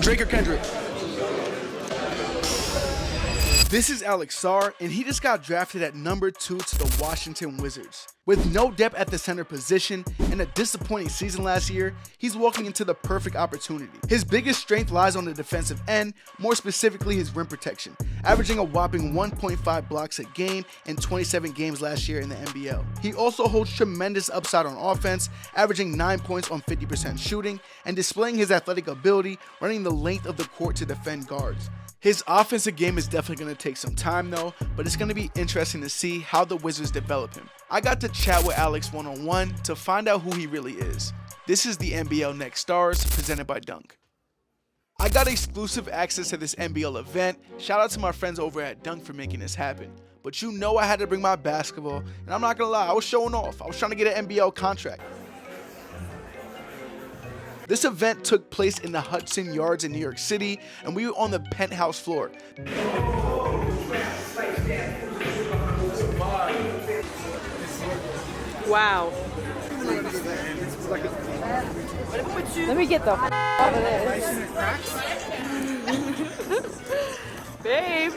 Drake or Kendrick? This is Alex Sarr, and he just got drafted at #2 to the Washington Wizards. With no depth at the center position and a disappointing season last year, he's walking into the perfect opportunity. His biggest strength lies on the defensive end, more specifically his rim protection, averaging a whopping 1.5 blocks a game in 27 games last year in the NBL. He also holds tremendous upside on offense, averaging 9 points on 50% shooting and displaying his athletic ability running the length of the court to defend guards. His offensive game is definitely going to take some time though, but it's going to be interesting to see how the Wizards develop him. I got to chat with Alex one-on-one to find out who he really is. This is the NBL Next Stars, presented by Dunk. I got exclusive access to this NBL event. Shout out to my friends over at Dunk for making this happen. But you know I had to bring my basketball, and I'm not going to lie, I was showing off. I was trying to get an NBL contract. This event took place in the Hudson Yards in New York City, and we were on the penthouse floor. Wow. Let me get the out of this. Babe.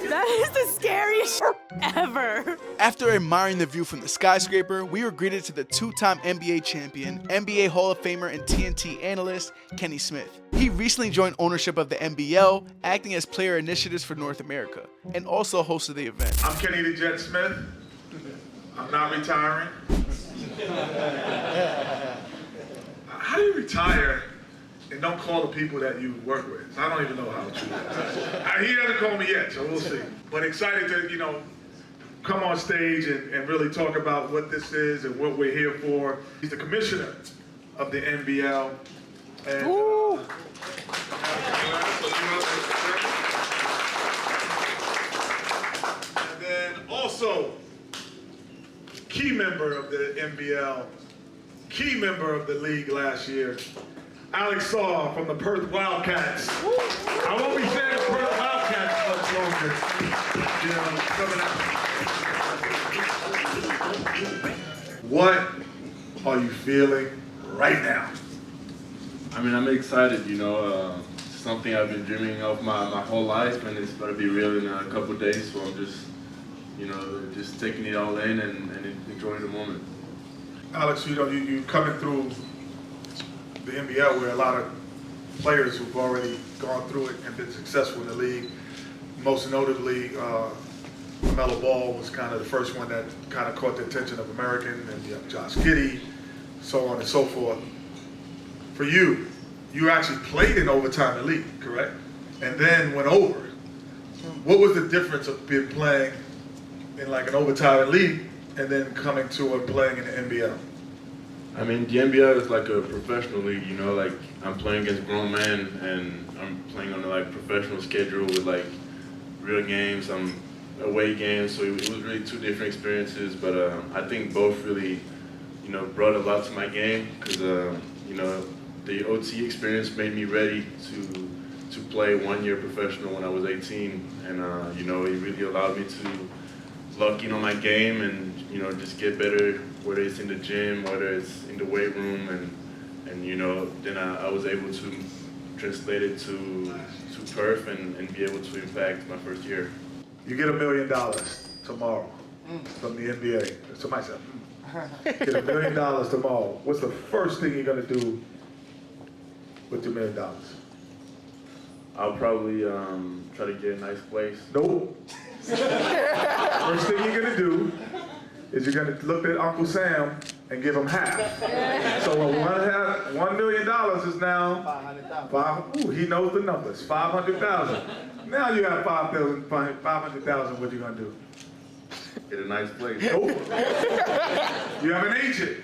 That is the scariest shit ever. After admiring the view from the skyscraper, we were greeted to the two-time NBA champion, NBA Hall of Famer, and TNT analyst, Kenny Smith. He recently joined ownership of the NBL, acting as player initiatives for North America, and also hosted the event. I'm Kenny the Jet Smith. I'm not retiring. How do you retire and don't call the people that you work with? I don't even know how to do that. He hasn't called me yet, so we'll see. But excited to, come on stage and really talk about what this is and what we're here for. He's the commissioner of the NBL. And, and then also, key member of the NBL, key member of the league last year, Alex Sarr from the Perth Wildcats. I won't be saying the Perth Wildcats much longer. Coming out. What are you feeling right now? I mean, I'm excited, something I've been dreaming of my whole life, and it's going to be real in a couple of days, so I'm just, just taking it all in and enjoying the moment. Alex, you coming through the NBL where a lot of players who've already gone through it and been successful in the league. Most notably, LaMelo Ball was kind of the first one that kind of caught the attention of American, and you have Josh Giddey, so on and so forth. For you, you actually played in overtime in the league, correct? And then went over. What was the difference of being playing in like an overtime league and then coming to and playing in the NBL? I mean, the NBL is like a professional league, like I'm playing against grown men and I'm playing on a professional schedule with real games, away games, so it was really two different experiences, but I think both really, brought a lot to my game because, the OT experience made me ready to play 1 year professional when I was 18, and it really allowed me to lock in on my game and just get better, whether it's in the gym, whether it's in the weight room, and then I was able to translate it to Perth and be able to impact my first year. You get $1 million tomorrow from the NBA. Somebody said, get $1 million tomorrow. What's the first thing you're gonna do with the $1 million? I'll probably try to get a nice place. No. First thing you're gonna do is you're gonna look at Uncle Sam and give him half. So $1 million is now $500,000. He knows the numbers. $500,000. Now you have $500,000. What you gonna do? Get a nice place. Nope. You have an agent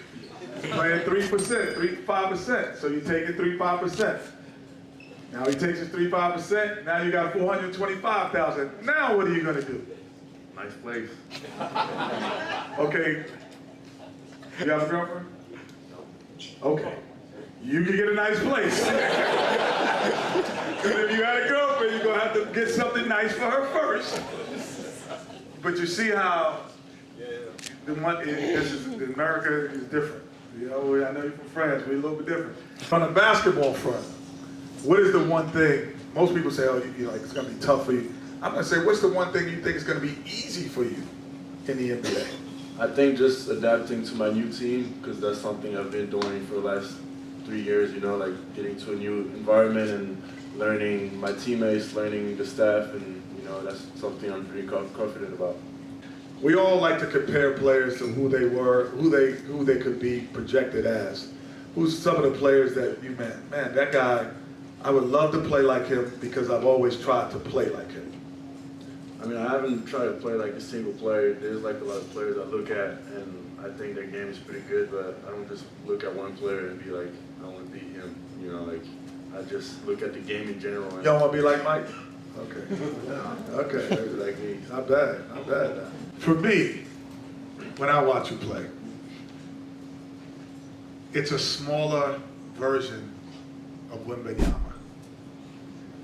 paying 3%, 5%. So you take it 5%. Now he takes his 5%. Now you got $425,000. Now what are you gonna do? Nice place. Okay. You have a girlfriend? Okay. You can get a nice place. Because if you had a girlfriend, you're gonna have to get something nice for her first. But you see how America is different. You know, I know you're from France. We're a little bit different. From the basketball front, what is the one thing, most people say, oh, you know, like, it's going to be tough for you. I'm going to say, what's the one thing you think is going to be easy for you in the NBA? I think just adapting to my new team, because that's something I've been doing for the last 3 years, you know, like getting to a new environment and learning my teammates, learning the staff, and, you know, that's something I'm pretty confident about. We all like to compare players to who they were, who they could be projected as. Who's some of the players that you met? Man, that guy, I would love to play like him because I've always tried to play like him. I mean, I haven't tried to play like a single player. There's like a lot of players I look at, and I think their game is pretty good, but I don't just look at one player and be like, I want to beat him. You know, like, I just look at the game in general. You don't want to be like Mike? Okay. Okay, maybe like me. Not bad, not bad. For me, when I watch you play, it's a smaller version of Wembanyama.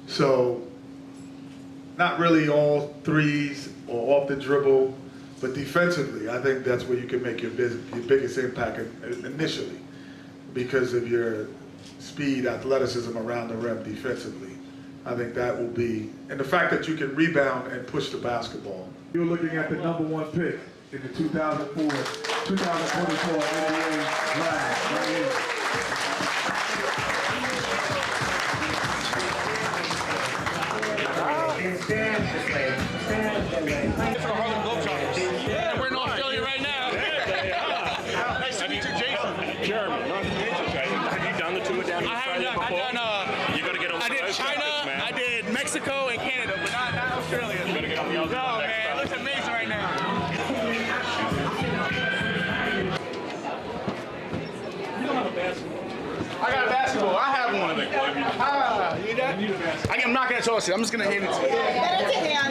So, not really all threes or off the dribble, but defensively, I think that's where you can make your biggest impact initially because of your speed, athleticism around the rim defensively. I think that will be, and the fact that you can rebound and push the basketball. You're looking at the #1 pick in the 2024 NBA Draft right here. Stand this way. For Harlem Globetrotters. Yeah, we're in Australia right now. Yeah. Nice to meet you, Jason. Jeremy, nice to meet you, Jason. Have you done the tour down in Australia before? You gotta get on. I did China, I did Mexico and Canada, but not Australia. You gotta get on the other No, man, it looks amazing right now. You don't have a basketball. I got a basketball. I have one. You need that? I'm not gonna toss it. I'm just gonna hand it to you. Get it to hand.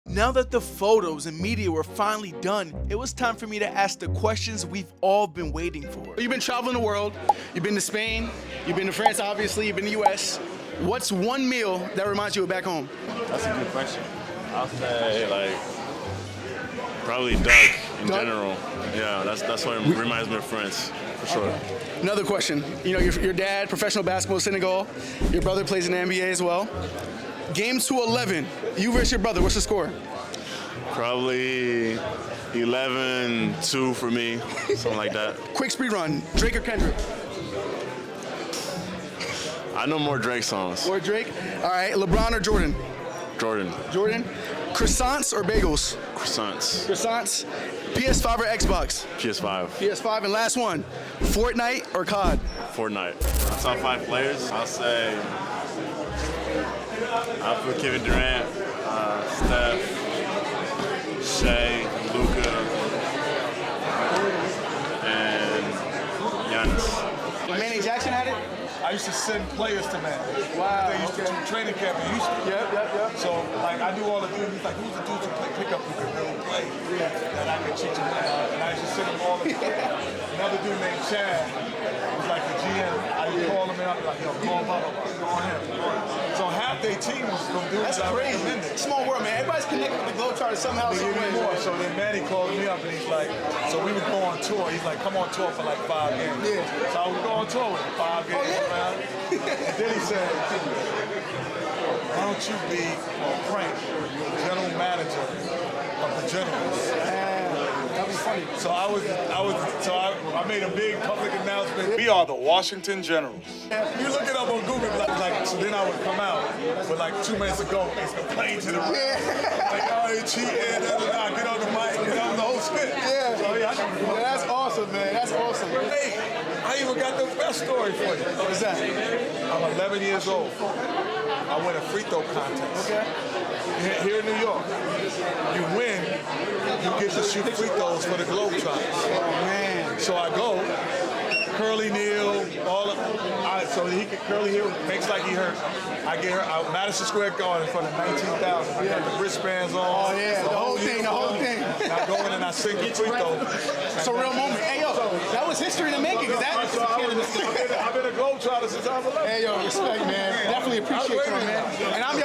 Now that the photos and media were finally done, it was time for me to ask the questions we've all been waiting for. You've been traveling the world. You've been to Spain. You've been to France, obviously. You've been to the U.S. What's one meal that reminds you of back home? That's a good question. I'll say, like, probably duck in general. Yeah, that's what reminds me of France, for sure. Another question. You know, your dad, professional basketball in Senegal. Your brother plays in the NBA as well. Games to 11. You versus your brother. What's the score? Probably 11-2 for me, something like that. Quick speed run. Drake or Kendrick? I know more Drake songs. Or Drake. All right. LeBron or Jordan? Jordan. Jordan. Croissants or bagels? Croissants. Croissants. PS5 or Xbox? PS5. PS5. And last one. Fortnite or COD? Fortnite. My top 5 players, I'll say I'll put Kevin Durant, Steph, Shea, Luka, and Giannis. When Manny Jackson had it? I used to send players to man. Wow. They used to do training camp in Houston. Yep. So, like, I knew all the dudes. Like, who's the dudes who play pickup who could really play? That I could teach them. And I used to send them all the time. Another dude named Chad was like the GM. I would call him and I'd be like, yo, call him up. Go on him. So half their team was from dudes That's I crazy. recommended. Small world, man. Everybody's connected with the Globetrotters somehow. They give me more. So then Manny called me up and he's like, so we would go on tour. He's like, come on tour for like 5 games. Yeah. So I would go on tour with him 5 games around. And then he said, why don't you be Frank, general manager of the Generals? That'd be funny. So I made a big public announcement. We are the Washington Generals. You look it up on Google, like so then I would come out with like 2 minutes ago, it's complain to the room. Like, oh, you cheating, get on the mic, the whole skit. Yeah. So yeah, That's awesome, man. That's awesome. Hey, I even got the best story for you. What's that? I'm 11 years old. I win a free throw contest. Okay. Here in New York. You win, you get to shoot free throws for the Globetrotters. Oh, man. So I go, Curly Neal, so he can Curly Neal makes like he hurt. I get her out Madison Square Garden in front of 19,000. I got the wristbands on. Oh yeah, the whole thing. And I go in and I sing the free throw. It's a real moment. Hey yo, that was history in the making. Cause that. I've been a Globetrotter since I was 11. Hey yo, respect, man. Definitely appreciate you, man. And I'm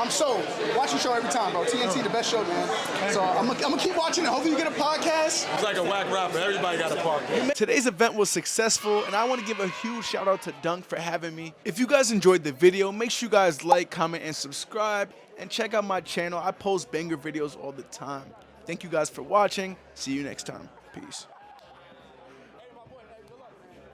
I'm sold. Watch your show every time, bro. TNT, the best show, man. So I'm gonna keep watching it. Hopefully you get a podcast. It's like a whack rapper. Everybody got a podcast. Today's event was successful, and I want to give a huge shout out to Dunk for having me. If you guys enjoyed the video, make sure you guys like, comment, and subscribe, and check out my channel. I post banger videos all the time. Thank you guys for watching. See you next time. Peace.